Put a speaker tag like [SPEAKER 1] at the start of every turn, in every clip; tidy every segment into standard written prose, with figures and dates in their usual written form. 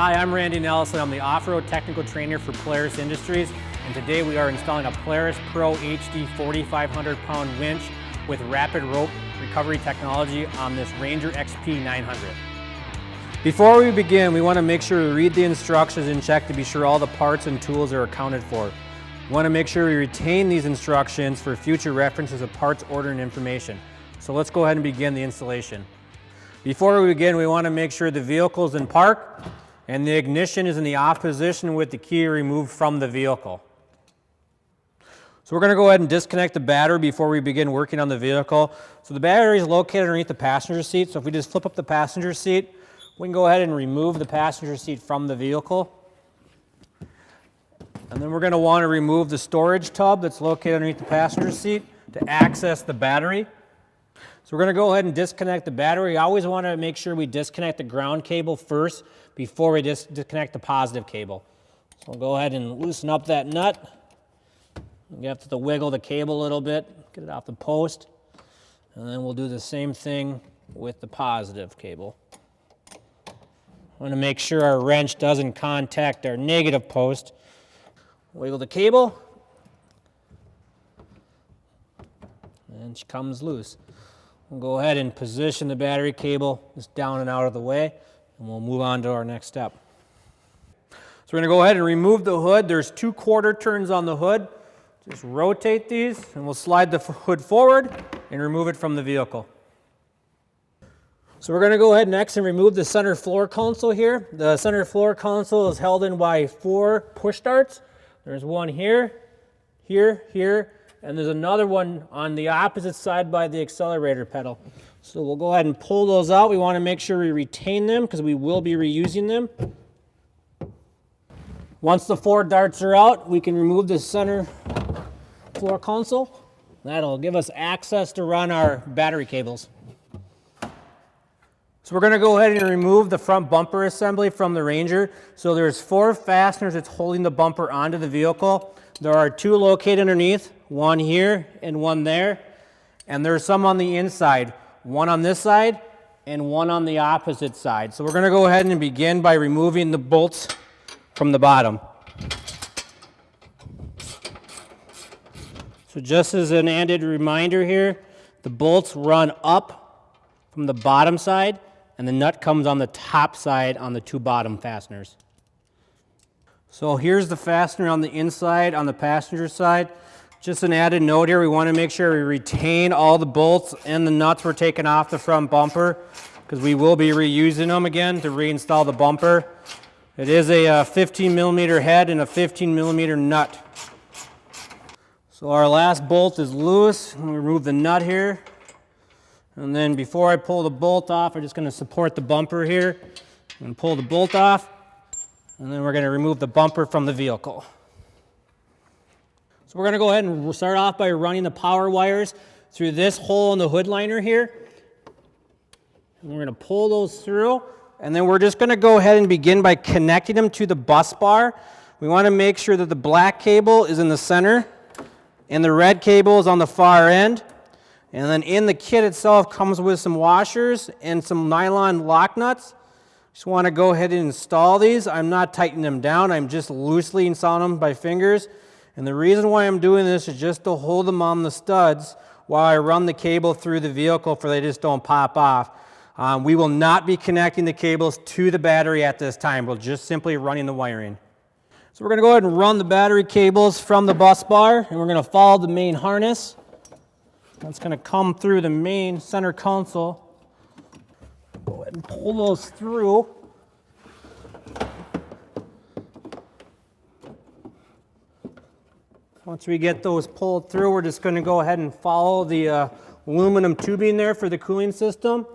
[SPEAKER 1] Hi, I'm Randy Nelson. I'm the off-road technical trainer for Polaris Industries, and today we are installing a Polaris Pro HD 4,500 pound winch with rapid rope recovery technology on this Ranger XP 900. Before we begin, we want to make sure we read the instructions and check to be sure all the parts and tools are accounted for. We want to make sure we retain these instructions for future references of parts ordering information. So let's go ahead and begin the installation. Before we begin, we want to make sure the vehicle is in park and the ignition is in the off position with the key removed from the vehicle. So we're going to go ahead and disconnect the battery before we begin working on the vehicle. So the battery is located underneath the passenger seat. So if we just flip up the passenger seat, we can go ahead and remove the passenger seat from the vehicle. And then we're going to want to remove the storage tub that's located underneath the passenger seat to access the battery. So we're going to go ahead and disconnect the battery. We always want to make sure we disconnect the ground cable first before we disconnect the positive cable. So we'll go ahead and loosen up that nut. You have to wiggle the cable a little bit, get it off the post. And then we'll do the same thing with the positive cable. I want to make sure our wrench doesn't contact our negative post. Wiggle the cable. And she comes loose. We'll go ahead and position the battery cable just down and out of the way, and we'll move on to our next step. So we're going to go ahead and remove the hood. There's 2 quarter turns on the hood. Just rotate these, and we'll slide the hood forward and remove it from the vehicle. So we're going to go ahead next and remove the center floor console here. The center floor console is held in by 4 push darts. There's one here, here, here, and there's another one on the opposite side by the accelerator pedal. So we'll go ahead and pull those out. We want to make sure we retain them because we will be reusing them. Once the 4 darts are out, we can remove the center floor console. That'll give us access to run our battery cables. So we're going to go ahead and remove the front bumper assembly from the Ranger. So there's 4 fasteners that's holding the bumper onto the vehicle. There are 2 located underneath, one here and one there. And there's some on the inside, one on this side and one on the opposite side. So we're going to go ahead and begin by removing the bolts from the bottom. So just as an added reminder here, the bolts run up from the bottom side and the nut comes on the top side on the 2 bottom fasteners. So here's the fastener on the inside on the passenger side. Just an added note here, we want to make sure we retain all the bolts and the nuts we're taking off the front bumper because we will be reusing them again to reinstall the bumper. It is a 15 millimeter head and a 15 millimeter nut. So our last bolt is loose. I'm going to remove the nut here. And then before I pull the bolt off, I'm just going to support the bumper here and pull the bolt off. And then we're going to remove the bumper from the vehicle. So we're going to go ahead and start off by running the power wires through this hole in the hood liner here. And we're going to pull those through. And then we're just going to go ahead and begin by connecting them to the bus bar. We want to make sure that the black cable is in the center and the red cable is on the far end. And then in the kit itself comes with some washers and some nylon lock nuts. Just want to go ahead and install these. I'm not tightening them down. I'm just loosely installing them by fingers. And the reason why I'm doing this is just to hold them on the studs while I run the cable through the vehicle so they just don't pop off. We will not be connecting the cables to the battery at this time. We're just simply running the wiring. So we're going to go ahead and run the battery cables from the bus bar, and we're going to follow the main harness. That's going to come through the main center console. Go ahead and pull those through. Once we get those pulled through, we're just going to go ahead and follow the aluminum tubing there for the cooling system.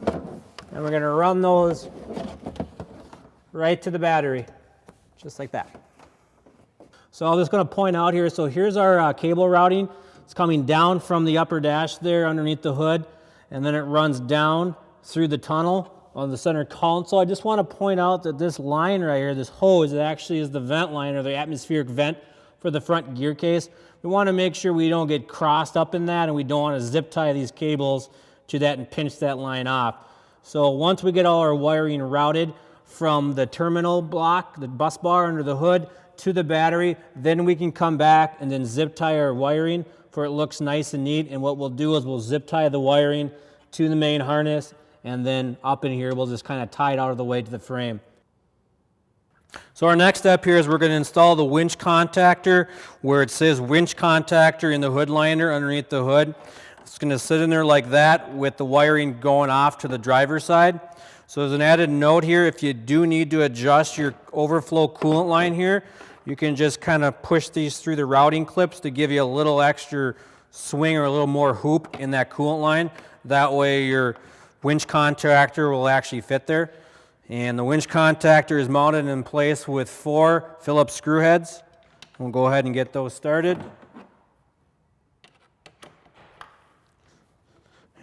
[SPEAKER 1] And we're going to run those right to the battery, just like that. So I'm just going to point out here, so here's our cable routing. It's coming down from the upper dash there underneath the hood, and then it runs down through the tunnel on the center console. I just want to point out that this line right here, this hose, it actually is the vent line or the atmospheric vent for the front gear case. We want to make sure we don't get crossed up in that, and we don't want to zip tie these cables to that and pinch that line off. So once we get all our wiring routed, from the terminal block, the bus bar under the hood, to the battery. Then we can come back and then zip tie our wiring for it looks nice and neat. And what we'll do is we'll zip tie the wiring to the main harness, and then up in here we'll just kind of tie it out of the way to the frame. So our next step here is we're going to install the winch contactor where it says winch contactor in the hood liner underneath the hood. It's going to sit in there like that with the wiring going off to the driver's side. So as an added note here, if you do need to adjust your overflow coolant line here, you can just kind of push these through the routing clips to give you a little extra swing or a little more hoop in that coolant line. That way your winch contactor will actually fit there. And the winch contactor is mounted in place with 4 Phillips screw heads. We'll go ahead and get those started.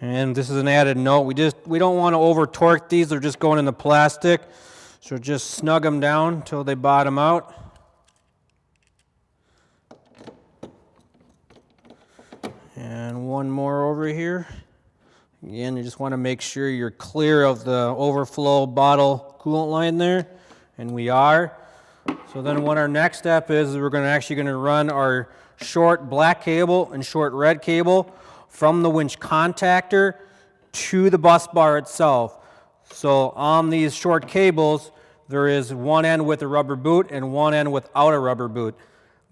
[SPEAKER 1] And this is an added note, we don't want to over torque these, they're just going in the plastic. So just snug them down until they bottom out. And one more over here. Again, you just want to make sure you're clear of the overflow bottle coolant line there, and we are. So then what our next step is we're actually going to run our short black cable and short red cable from the winch contactor to the bus bar itself. So on these short cables, there is one end with a rubber boot and one end without a rubber boot.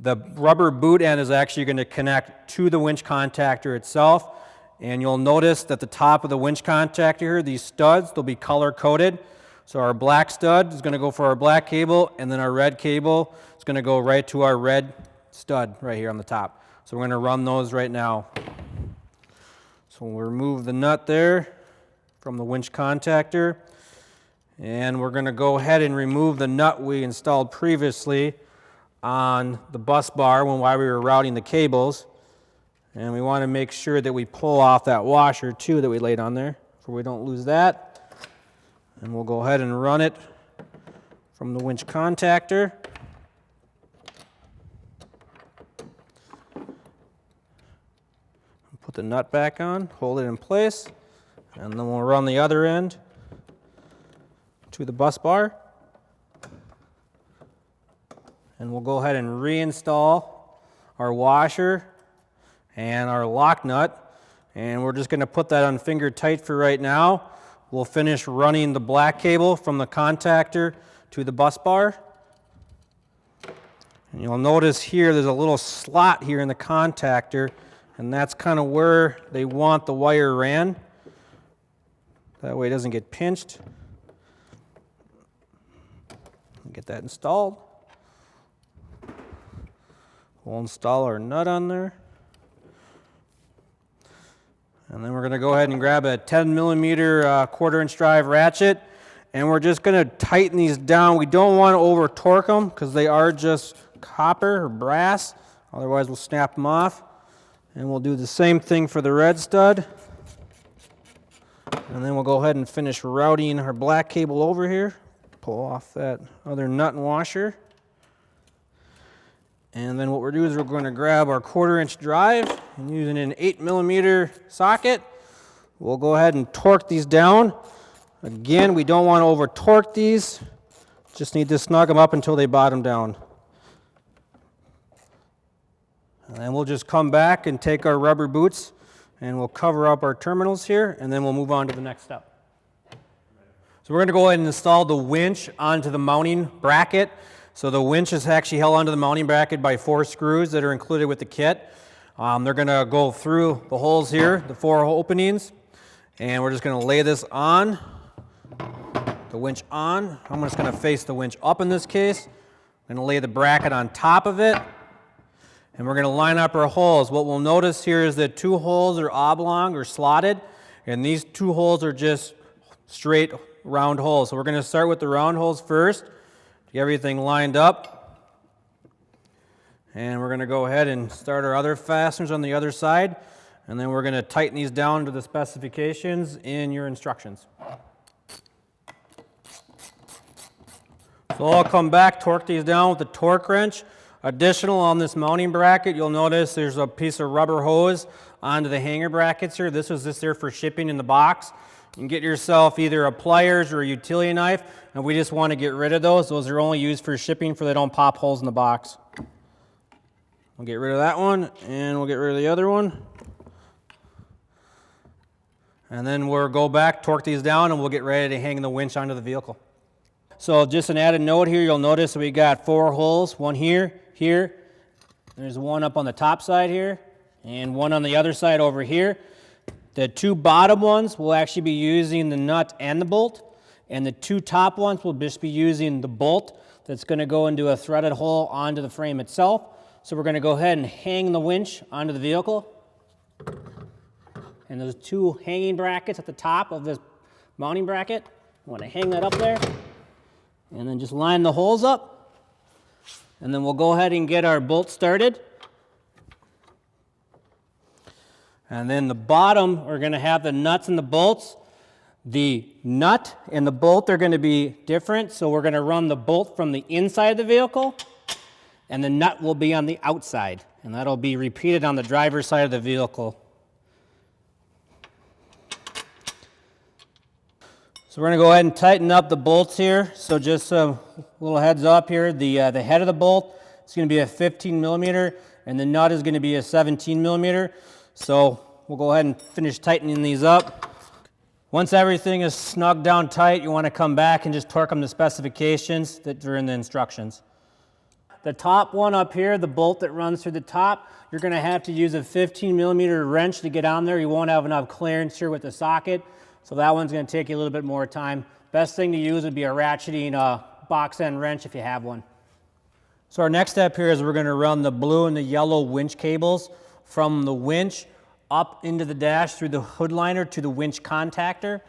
[SPEAKER 1] The rubber boot end is actually going to connect to the winch contactor itself. And you'll notice that the top of the winch contactor here, these studs, they'll be color coded. So our black stud is going to go for our black cable, and then our red cable is going to go right to our red stud right here on the top. So we're going to run those right now. So we'll remove the nut there from the winch contactor, and we're going to go ahead and remove the nut we installed previously on the bus bar while we were routing the cables. And we want to make sure that we pull off that washer too that we laid on there so we don't lose that. And we'll go ahead and run it from the winch contactor. Put the nut back on, hold it in place, and then we'll run the other end to the bus bar. And we'll go ahead and reinstall our washer and our lock nut, and we're just going to put that on finger tight for right now. We'll finish running the black cable from the contactor to the bus bar. And you'll notice here there's a little slot here in the contactor, and that's kind of where they want the wire ran. That way it doesn't get pinched. Get that installed. We'll install our nut on there. And then we're going to go ahead and grab a 10 millimeter quarter-inch drive ratchet, and we're just going to tighten these down. We don't want to over torque them because they are just copper or brass. Otherwise we'll snap them off. And we'll do the same thing for the red stud. And then we'll go ahead and finish routing our black cable over here. Pull off that other nut and washer. And then what we're doing is we're going to grab our quarter-inch drive and using an 8 millimeter socket, we'll go ahead and torque these down. Again, we don't want to over torque these. Just need to snug them up until they bottom down. And then we'll just come back and take our rubber boots and we'll cover up our terminals here, and then we'll move on to the next step. So we're going to go ahead and install the winch onto the mounting bracket. So the winch is actually held onto the mounting bracket by 4 screws that are included with the kit. They're going to go through the holes here, the 4 openings, and we're just going to lay this on, the winch on. I'm just going to face the winch up in this case. I'm going to lay the bracket on top of it, and we're going to line up our holes. What we'll notice here is that 2 holes are oblong or slotted, and these 2 holes are just straight round holes. So we're going to start with the round holes first. Get everything lined up, and we're going to go ahead and start our other fasteners on the other side, and then we're going to tighten these down to the specifications in your instructions. So I'll come back, torque these down with the torque wrench. Additional on this mounting bracket, you'll notice there's a piece of rubber hose onto the hanger brackets here. This was just there for shipping in the box. You can get yourself either a pliers or a utility knife, and we just want to get rid of those. Those are only used for shipping, for they don't pop holes in the box. We'll get rid of that one, and we'll get rid of the other one. And then we'll go back, torque these down, and we'll get ready to hang the winch onto the vehicle. So just an added note here, you'll notice we got 4 holes, one here, here. There's one up on the top side here, and one on the other side over here. The 2 bottom ones will actually be using the nut and the bolt, and the 2 top ones will just be using the bolt that's going to go into a threaded hole onto the frame itself. So we're going to go ahead and hang the winch onto the vehicle. And those 2 hanging brackets at the top of this mounting bracket, I want to hang that up there, and then just line the holes up, and then we'll go ahead and get our bolt started. And then the bottom, we're going to have the nuts and the bolts. The nut and the bolt are going to be different, so we're going to run the bolt from the inside of the vehicle, and the nut will be on the outside, and that'll be repeated on the driver's side of the vehicle. So we're going to go ahead and tighten up the bolts here. So just a little heads up here, the head of the bolt is going to be a 15 millimeter, and the nut is going to be a 17 millimeter. So we'll go ahead and finish tightening these up. Once everything is snugged down tight, you want to come back and just torque them to specifications that are in the instructions. The top one up here, the bolt that runs through the top, you're going to have to use a 15 millimeter wrench to get on there. You won't have enough clearance here with the socket, so that one's going to take you a little bit more time. Best thing to use would be a ratcheting box end wrench if you have one. So our next step here is we're going to run the blue and the yellow winch cables from the winch up into the dash through the hood liner to the winch contactor.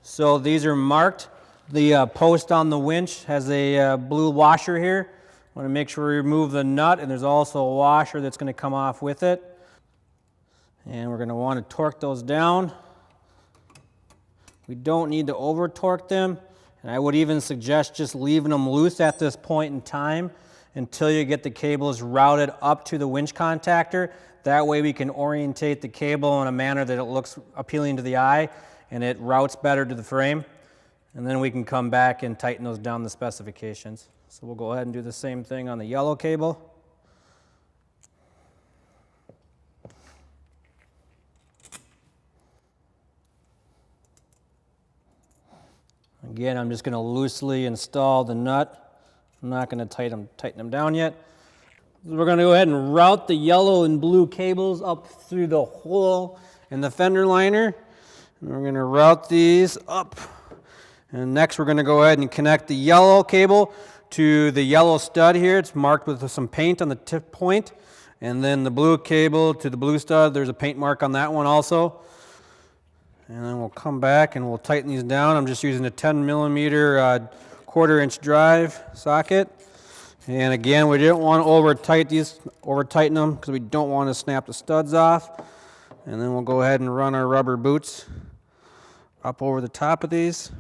[SPEAKER 1] So these are marked. The post on the winch has a blue washer here. I want to make sure we remove the nut, and there's also a washer that's going to come off with it. And we're going to want to torque those down. We don't need to over torque them, and I would even suggest just leaving them loose at this point in time until you get the cables routed up to the winch contactor. That way we can orientate the cable in a manner that it looks appealing to the eye and it routes better to the frame. And then we can come back and tighten those down the specifications. So we'll go ahead and do the same thing on the yellow cable. Again, I'm just going to loosely install the nut. I'm not going to tighten them down yet. We're going to go ahead and route the yellow and blue cables up through the hole in the fender liner. And we're going to route these up. And next we're going to go ahead and connect the yellow cable to the yellow stud here. It's marked with some paint on the tip point. And then the blue cable to the blue stud. There's a paint mark on that one also. And then we'll come back and we'll tighten these down. I'm just using a 10 millimeter 1/4 inch drive socket. And again, we didn't want to over tighten them because we don't want to snap the studs off. And then we'll go ahead and run our rubber boots up over the top of these.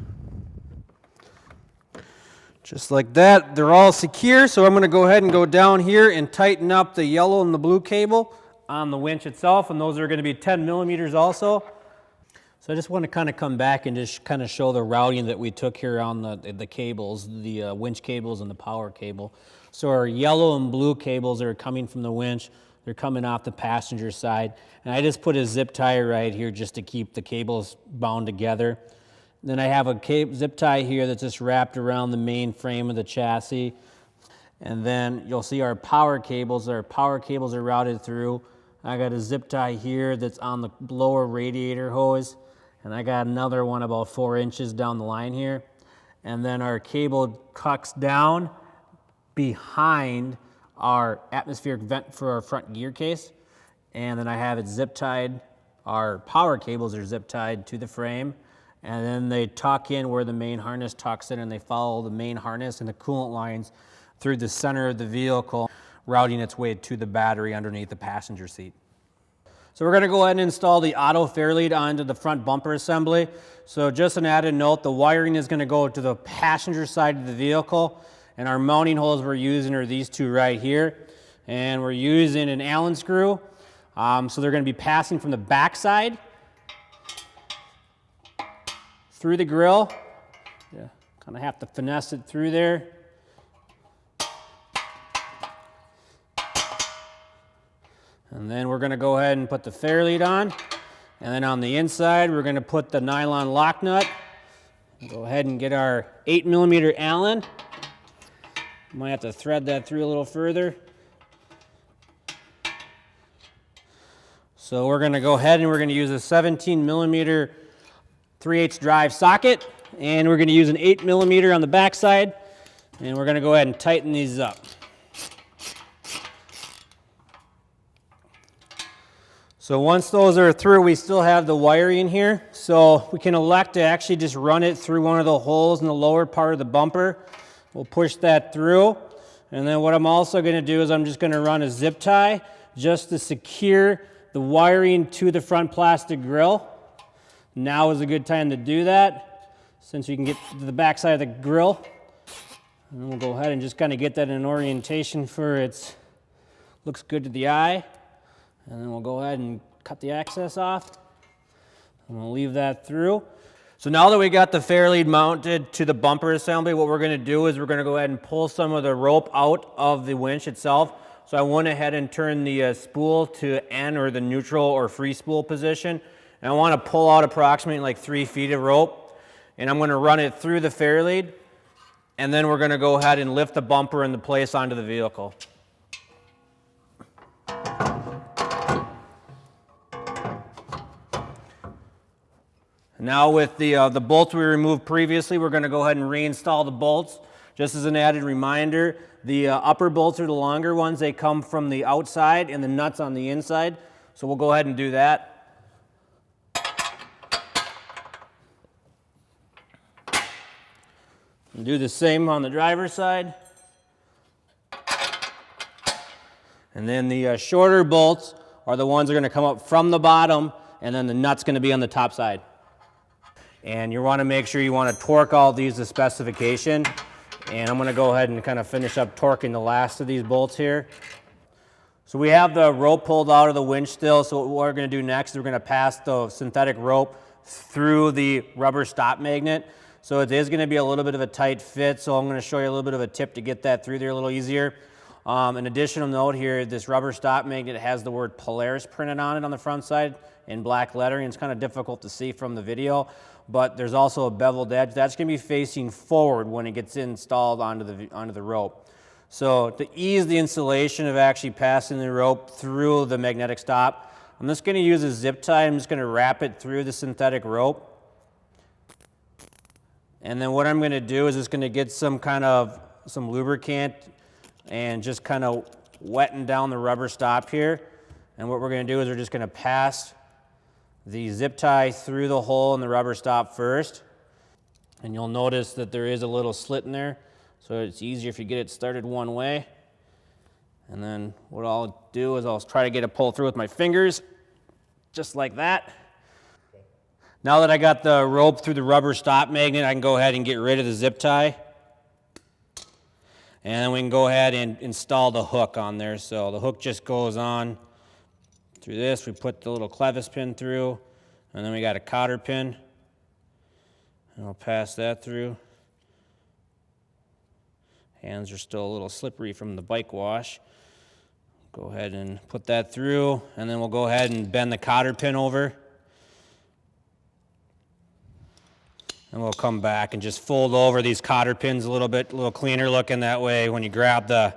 [SPEAKER 1] Just like that. They're all secure, so I'm going to go ahead and go down here and tighten up the yellow and the blue cable on the winch itself, and those are going to be 10 millimeters also. So I just want to kind of come back and just kind of show the routing that we took here on the cables, the winch cables and the power cable. So our yellow and blue cables are coming from the winch. They're coming off the passenger side. And I just put a zip tie right here just to keep the cables bound together. Then I have a zip tie here that's just wrapped around the main frame of the chassis. And then you'll see our power cables. Our power cables are routed through. I got a zip tie here that's on the lower radiator hose. And I got another one about 4 inches down the line here. And then our cable cuts down behind our atmospheric vent for our front gear case. And then I have it zip tied. Our power cables are zip tied to the frame. And then they tuck in where the main harness tucks in, and they follow the main harness and the coolant lines through the center of the vehicle, routing its way to the battery underneath the passenger seat. So we're going to go ahead and install the auto fair lead onto the front bumper assembly. So just an added note, the wiring is going to go to the passenger side of the vehicle, and our mounting holes we're using are these two right here. And we're using an Allen screw. So they're going to be passing from the back side through the grill. Yeah, kind of have to finesse it through there. And then we're going to go ahead and put the fairlead on. And then on the inside, we're going to put the nylon lock nut. Go ahead and get our 8mm Allen. Might have to thread that through a little further. So we're going to go ahead and we're going to use a 17mm 3/8 drive socket, and we're going to use an 8mm on the back side, and we're going to go ahead and tighten these up. So once those are through, we still have the wiring here, so we can elect to actually just run it through one of the holes in the lower part of the bumper. We'll push that through, and then what I'm also going to do is I'm just going to run a zip tie just to secure the wiring to the front plastic grill. Now is a good time to do that, since you can get to the back side of the grill. And we'll go ahead and just kind of get that in orientation for its, looks good to the eye. And then we'll go ahead and cut the access off. And we'll leave that through. So now that we got the fairlead mounted to the bumper assembly, what we're going to do is we're going to go ahead and pull some of the rope out of the winch itself. So I went ahead and turned the spool to N, or the neutral or free spool position. And I want to pull out approximately like 3 feet of rope. And I'm going to run it through the fairlead. And then we're going to go ahead and lift the bumper into place onto the vehicle. Now with the bolts we removed previously, we're going to go ahead and reinstall the bolts. Just as an added reminder, the upper bolts are the longer ones. They come from the outside and the nuts on the inside. So we'll go ahead and do that. And do the same on the driver's side. And then the shorter bolts are the ones that are going to come up from the bottom, and then the nut's going to be on the top side. And you want to make sure you want to torque all these to specification. And I'm going to go ahead and kind of finish up torquing the last of these bolts here. So we have the rope pulled out of the winch still. So what we're going to do next is we're going to pass the synthetic rope through the rubber stop magnet. So it is going to be a little bit of a tight fit. So I'm going to show you a little bit of a tip to get that through there a little easier. An additional note here, this rubber stop magnet has the word Polaris printed on it on the front side in black lettering. It's kind of difficult to see from the video, but there's also a beveled edge. That's going to be facing forward when it gets installed onto the rope. So to ease the installation of actually passing the rope through the magnetic stop, I'm just going to use a zip tie. I'm just going to wrap it through the synthetic rope. And then what I'm going to do is just going to get some lubricant and just kind of wetten down the rubber stop here. And what we're going to do is we're just going to pass the zip tie through the hole in the rubber stop first. And you'll notice that there is a little slit in there, so it's easier if you get it started one way. And then what I'll do is I'll try to get it pulled through with my fingers, just like that. Now that I got the rope through the rubber stop magnet, I can go ahead and get rid of the zip tie. And then we can go ahead and install the hook on there. So the hook just goes on through this. We put the little clevis pin through, and then we got a cotter pin. And I'll pass that through. Hands are still a little slippery from the bike wash. Go ahead and put that through, and then we'll go ahead and bend the cotter pin over. And we'll come back and just fold over these cotter pins a little bit, a little cleaner looking. That way when you grab the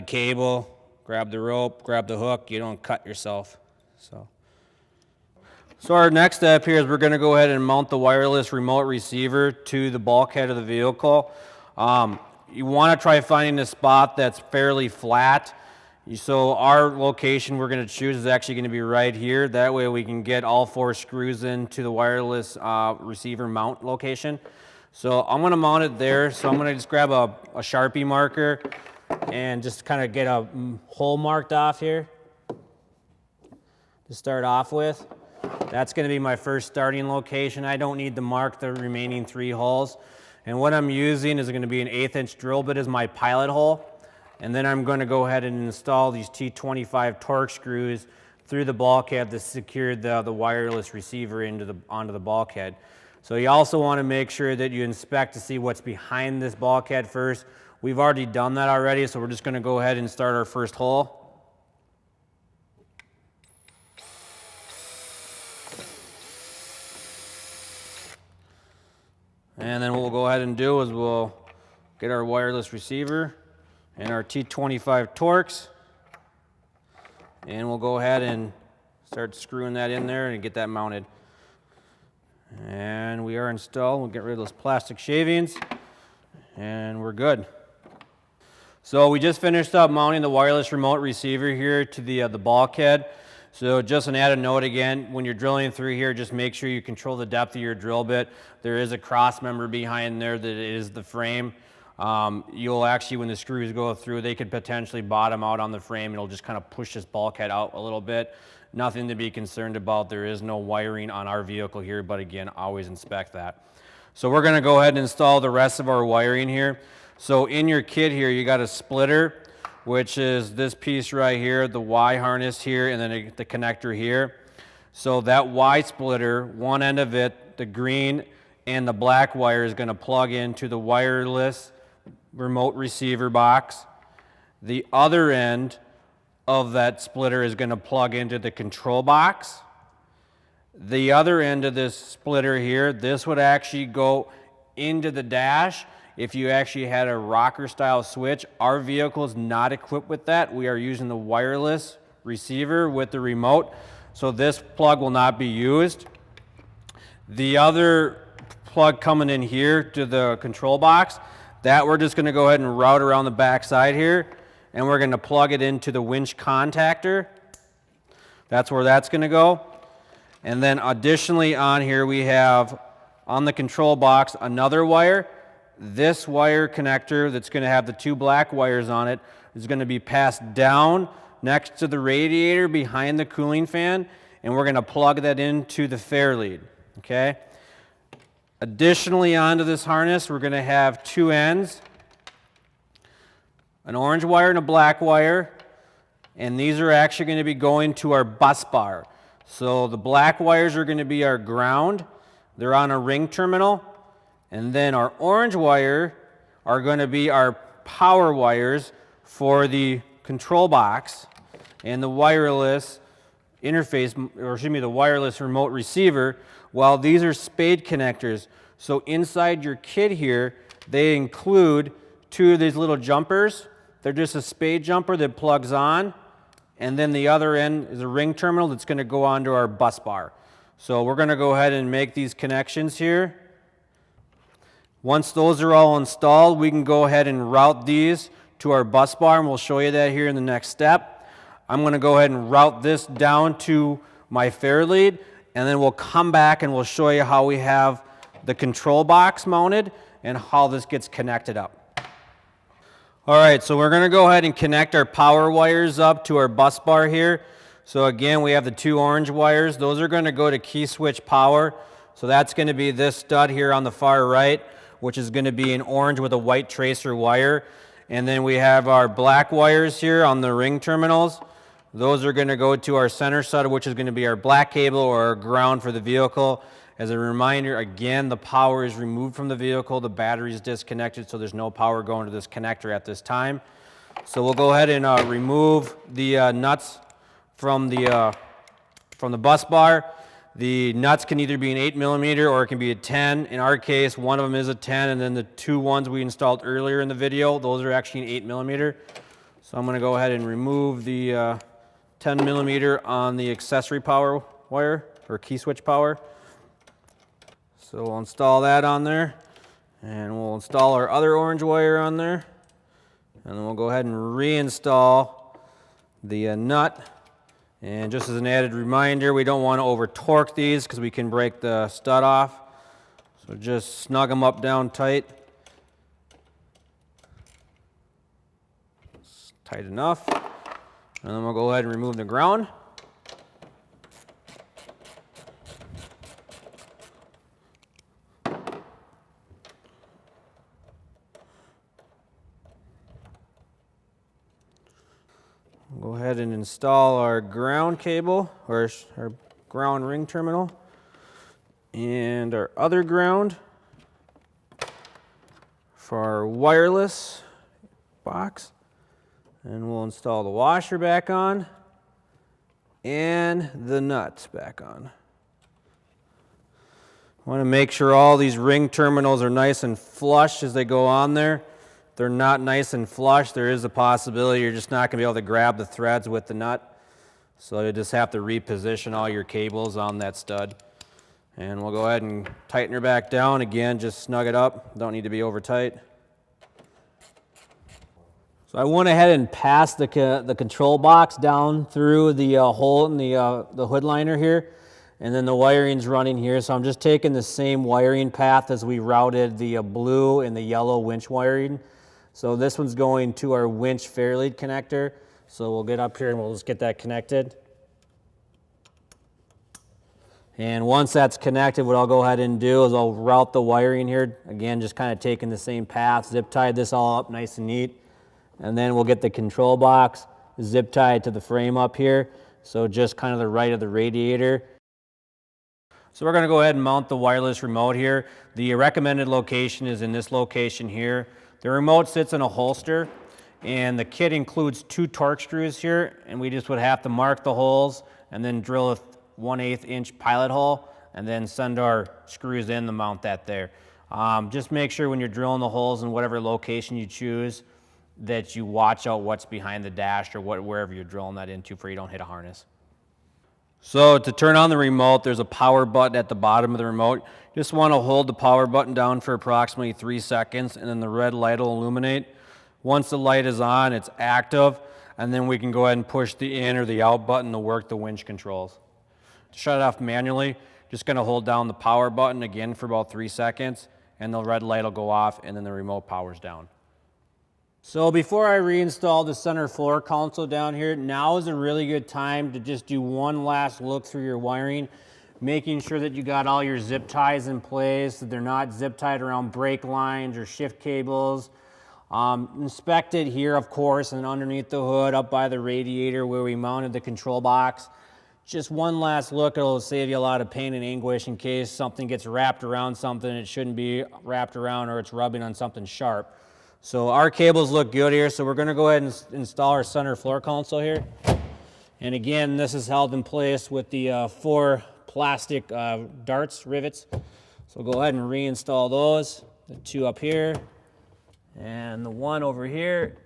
[SPEAKER 1] cable, grab the rope, grab the hook, you don't cut yourself. So our next step here is we're going to go ahead and mount the wireless remote receiver to the bulkhead of the vehicle. You want to try finding a spot that's fairly flat. So our location we're going to choose is actually going to be right here. That way we can get all 4 screws into the wireless receiver mount location. So I'm going to mount it there. So I'm going to just grab a Sharpie marker and just kind of get a hole marked off here to start off with. That's going to be my first starting location. I don't need to mark the remaining 3 holes. And what I'm using is going to be an 1/8 inch drill bit as my pilot hole. And then I'm going to go ahead and install these T25 TORX screws through the bulkhead to secure the wireless receiver onto the bulkhead. So you also want to make sure that you inspect to see what's behind this bulkhead first. We've already done that already, so we're just going to go ahead and start our first hole. And then what we'll go ahead and do is we'll get our wireless receiver and our T25 TORX, and we'll go ahead and start screwing that in there and get that mounted. And we are installed. We'll get rid of those plastic shavings, and we're good. So we just finished up mounting the wireless remote receiver here to the bulkhead. So just an added note again, when you're drilling through here, just make sure you control the depth of your drill bit. There is a cross member behind there that is the frame. You'll actually, when the screws go through, they could potentially bottom out on the frame. It'll just kind of push this bulkhead out a little bit. Nothing to be concerned about. There is no wiring on our vehicle here, but again, always inspect that. So we're gonna go ahead and install the rest of our wiring here. So in your kit here, you got a splitter, which is this piece right here, the Y harness here, and then the connector here. So that Y splitter, one end of it, the green and the black wire is gonna plug into the wireless remote receiver box. The other end of that splitter is gonna plug into the control box. The other end of this splitter here, this would actually go into the dash. If you actually had a rocker style switch, our vehicle is not equipped with that. We are using the wireless receiver with the remote, so this plug will not be used. The other plug coming in here to the control box, that we're just gonna go ahead and route around the back side here, and we're gonna plug it into the winch contactor. That's where that's gonna go. And then additionally on here we have, on the control box, another wire. This wire connector that's going to have the two black wires on it is going to be passed down next to the radiator behind the cooling fan, and we're going to plug that into the fair lead, okay? Additionally, onto this harness, we're going to have two ends, an orange wire and a black wire, and these are actually going to be going to our bus bar. So the black wires are going to be our ground. They're on a ring terminal. And then our orange wire are going to be our power wires for the control box and the wireless interface, or excuse me, the wireless remote receiver, while these are spade connectors. So inside your kit here, they include two of these little jumpers. They're just a spade jumper that plugs on, and then the other end is a ring terminal that's going to go onto our bus bar. So we're going to go ahead and make these connections here. Once those are all installed, we can go ahead and route these to our bus bar, and we'll show you that here in the next step. I'm going to go ahead and route this down to my fair lead, and then we'll come back and we'll show you how we have the control box mounted and how this gets connected up. All right, so we're going to go ahead and connect our power wires up to our bus bar here. So again, we have the two orange wires. Those are going to go to key switch power. So that's going to be this stud here on the far right, which is going to be an orange with a white tracer wire. And then we have our black wires here on the ring terminals. Those are going to go to our center stud, which is going to be our black cable or our ground for the vehicle. As a reminder, again, the power is removed from the vehicle. The battery is disconnected, so there's no power going to this connector at this time. So we'll go ahead and remove the nuts from the bus bar. The nuts can either be an 8mm or it can be a 10. In our case, one of them is a 10, and then the two ones we installed earlier in the video, those are actually an 8mm. So I'm going to go ahead and remove the 10mm on the accessory power wire, or key switch power. So we'll install that on there, and we'll install our other orange wire on there, and then we'll go ahead and reinstall the nut. And just as an added reminder, we don't want to over torque these because we can break the stud off. So just snug them up down tight. It's tight enough. And then we'll go ahead and remove the ground. Go ahead and install our ground cable, or our ground ring terminal. and our other ground for our wireless box. And we'll install the washer back on and the nuts back on. Want to make sure all these ring terminals are nice and flush as they go on there. If they're not nice and flush, there is a possibility you're just not going to be able to grab the threads with the nut. So you just have to reposition all your cables on that stud. And we'll go ahead and tighten her back down. Again, just snug it up. Don't need to be over tight. So I went ahead and passed the control box down through the hole in the hood liner here. And then the wiring's running here. So I'm just taking the same wiring path as we routed the blue and the yellow winch wiring. So this one's going to our winch fairlead connector. So we'll get up here and we'll just get that connected. And once that's connected, what I'll go ahead and do is I'll route the wiring here. Again, just kind of taking the same path, zip tie this all up nice and neat. And then we'll get the control box zip tied to the frame up here. So just kind of the right of the radiator. So we're going to go ahead and mount the wireless remote here. The recommended location is in this location here. The remote sits in a holster, and the kit includes 2 TORX screws here, and we just would have to mark the holes and then drill a 1/8 inch pilot hole and then send our screws in to mount that there. Just make sure when you're drilling the holes in whatever location you choose that you watch out what's behind the dash or wherever you're drilling that into for you don't hit a harness. So to turn on the remote, there's a power button at the bottom of the remote. You just want to hold the power button down for approximately 3 seconds and then the red light will illuminate. Once the light is on, it's active, and then we can go ahead and push the in or the out button to work the winch controls. To shut it off manually, just going to hold down the power button again for about 3 seconds and the red light will go off and then the remote powers down. So before I reinstall the center floor console down here, now is a really good time to just do one last look through your wiring, making sure that you got all your zip ties in place, that they're not zip tied around brake lines or shift cables. Inspect it here, of course, and underneath the hood up by the radiator where we mounted the control box. Just one last look, it'll save you a lot of pain and anguish in case something gets wrapped around something it shouldn't be wrapped around or it's rubbing on something sharp. So our cables look good here, so we're going to go ahead and install our center floor console here. And again, this is held in place with the 4 plastic darts rivets. So go ahead and reinstall those, the 2 up here and the 1 over here.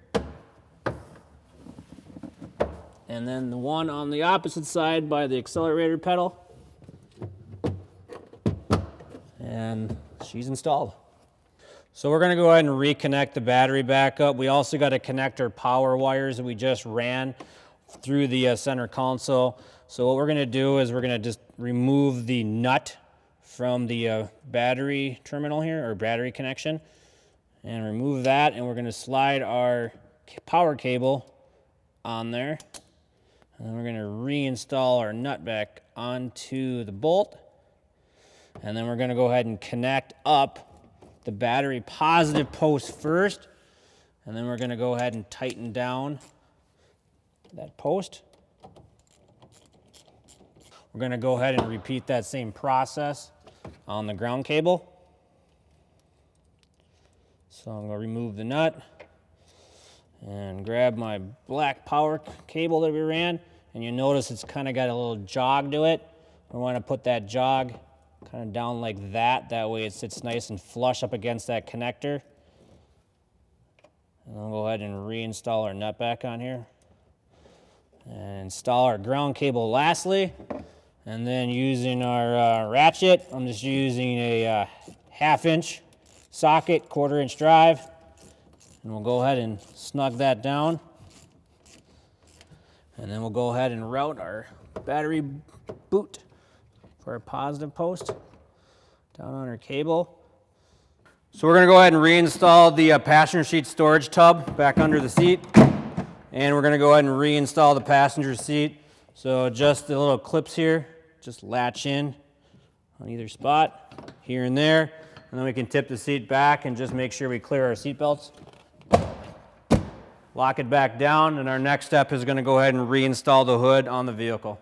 [SPEAKER 1] And then the 1 on the opposite side by the accelerator pedal. And she's installed. So we're going to go ahead and reconnect the battery back up. We also got to connect our power wires that we just ran through the center console. So what we're going to do is we're going to just remove the nut from the battery terminal here, or battery connection, and remove that, and we're going to slide our power cable on there. And then we're going to reinstall our nut back onto the bolt. And then we're going to go ahead and connect up the battery positive post first, and then we're going to go ahead and tighten down that post. We're going to go ahead and repeat that same process on the ground cable. So I'm going to remove the nut and grab my black power cable that we ran, and you notice it's kind of got a little jog to it. We want to put that jog kind of down like that. That way it sits nice and flush up against that connector. And I'll go ahead and reinstall our nut back on here. And install our ground cable lastly. And then using our ratchet, I'm just using a 1/2 inch socket, 1/4 inch drive. And we'll go ahead and snug that down. And then we'll go ahead and route our battery boot for a positive post down on our cable. So we're going to go ahead and reinstall the passenger seat storage tub back under the seat. And we're going to go ahead and reinstall the passenger seat. So just the little clips here, just latch in on either spot, here and there. And then we can tip the seat back and just make sure we clear our seat belts. Lock it back down, and our next step is going to go ahead and reinstall the hood on the vehicle.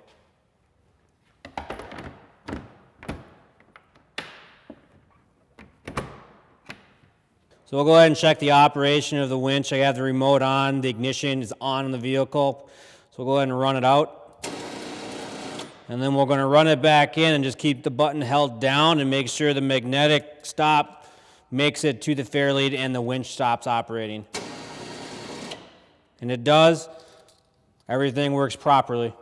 [SPEAKER 1] So we'll go ahead and check the operation of the winch. I have the remote on, the ignition is on in the vehicle. So we'll go ahead and run it out. And then we're going to run it back in and just keep the button held down and make sure the magnetic stop makes it to the fairlead and the winch stops operating. And it does. Everything works properly.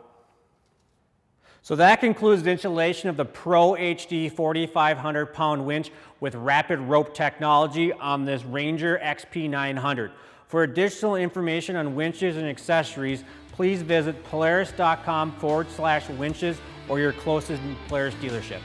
[SPEAKER 1] So that concludes the installation of the Pro HD 4,500 pound winch with rapid rope technology on this Ranger XP900. For additional information on winches and accessories, please visit polaris.com/winches or your closest Polaris dealership.